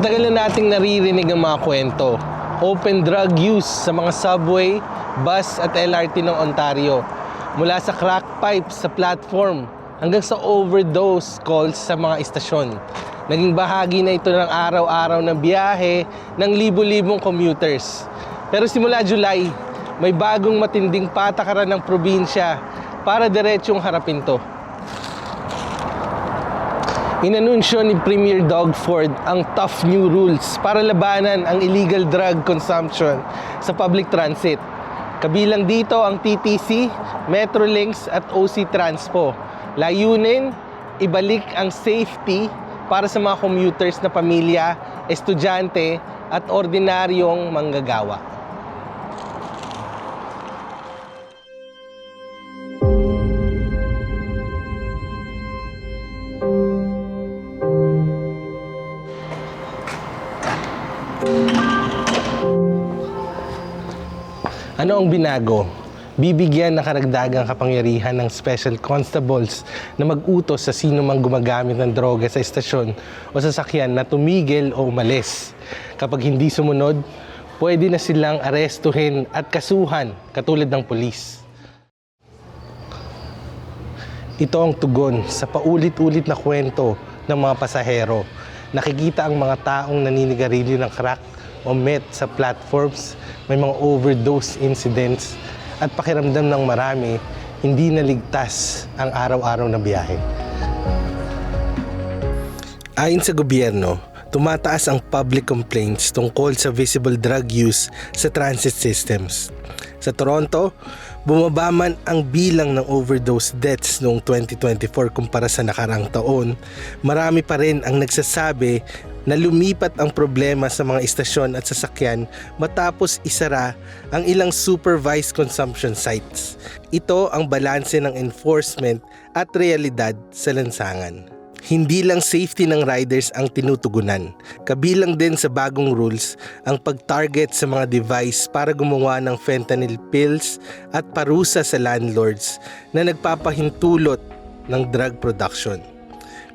Matagal na nating naririnig ang mga kwento. Open drug use sa mga subway, bus at LRT ng Ontario. Mula sa crack pipes sa platform hanggang sa overdose calls sa mga istasyon. Naging bahagi na ito ng araw-araw na biyahe ng libo-libong commuters. Pero simula July, may bagong matinding patakaran ng probinsya para diretsyong harapin to. Inanunsyo ni Premier Doug Ford ang tough new rules para labanan ang illegal drug consumption sa public transit. Kabilang dito ang TTC, Metrolinx at OC Transpo. Layunin, ibalik ang safety para sa mga commuters na pamilya, estudyante at ordinaryong manggagawa. Ano ang binago? Bibigyan ng karagdagang kapangyarihan ng special constables na mag-utos sa sino mang gumagamit ng droga sa estasyon o sasakyan na tumigil o umalis. Kapag hindi sumunod, pwede na silang arestuhin at kasuhan katulad ng pulis. Ito ang tugon sa paulit-ulit na kwento ng mga pasahero. Nakikita ang mga taong naninigarilyo ng crack o meth sa platforms, may mga overdose incidents at pakiramdam ng marami, hindi naligtas ang araw-araw na biyahe. Ayon sa gobyerno, tumataas ang public complaints tungkol sa visible drug use sa transit systems. Sa Toronto, bumaba man ang bilang ng overdose deaths noong 2024 kumpara sa nakaraang taon, marami pa rin ang nagsasabi na lumipat ang problema sa mga istasyon at sasakyan matapos isara ang ilang supervised consumption sites. Ito ang balanse ng enforcement at realidad sa lansangan. Hindi lang safety ng riders ang tinutugunan. Kabilang din sa bagong rules ang pag-target sa mga device para gumawa ng fentanyl pills at parusa sa landlords na nagpapahintulot ng drug production.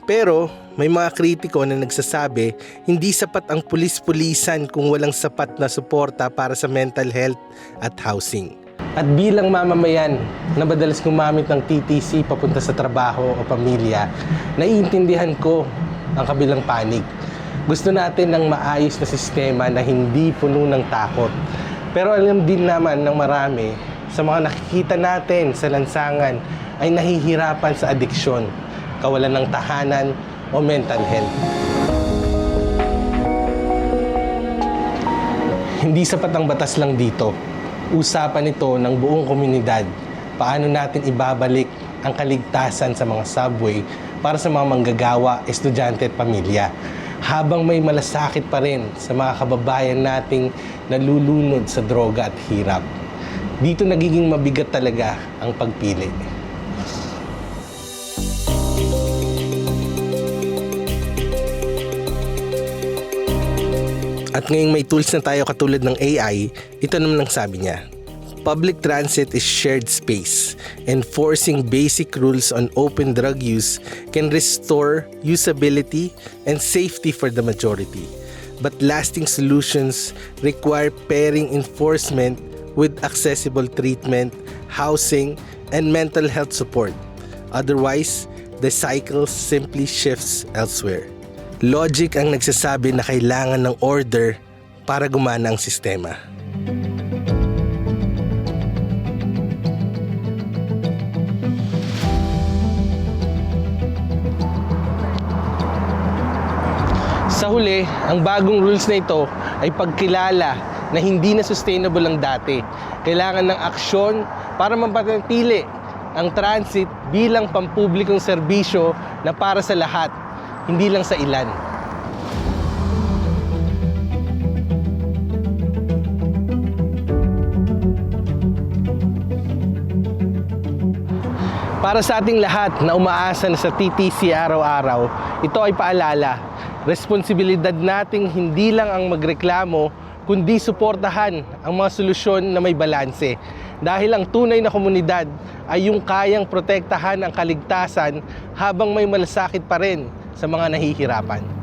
Pero may mga kritiko na nagsasabi hindi sapat ang pulis-pulisan kung walang sapat na suporta para sa mental health at housing. At bilang mamamayan na madalas gumamit ng TTC papunta sa trabaho o pamilya, naiintindihan ko ang kabilang panig. Gusto natin ng maayos na sistema na hindi puno ng takot. Pero alam din naman ng marami sa mga nakikita natin sa lansangan ay nahihirapan sa adiksyon, kawalan ng tahanan o mental health. Hindi sapat ang batas lang dito. Usapan ito ng buong komunidad. Paano natin ibabalik ang kaligtasan sa mga subway para sa mga manggagawa, estudyante at pamilya, habang may malasakit pa rin sa mga kababayan nating nalulunod sa droga at hirap. Dito nagiging mabigat talaga ang pagpili. At ngayong may tools na tayo katulad ng AI, ito naman ang sabi niya. Public transit is shared space. Enforcing basic rules on open drug use can restore usability and safety for the majority. But lasting solutions require pairing enforcement with accessible treatment, housing, and mental health support. Otherwise, the cycle simply shifts elsewhere. Logic ang nagsasabi na kailangan ng order para gumana ang sistema. Sa huli, ang bagong rules na ito ay pagkilala na hindi na sustainable ang dati. Kailangan ng aksyon para mapanatili ang transit bilang pampublikong serbisyo na para sa lahat, hindi lang sa ilan. Para sa ating lahat na umaasa na sa TTC araw-araw, ito ay paalala. Responsibilidad nating hindi lang ang magreklamo, kundi suportahan ang mga solusyon na may balanse. Dahil ang tunay na komunidad ay yung kayang protektahan ang kaligtasan habang may malasakit pa rin sa mga nahihirapan.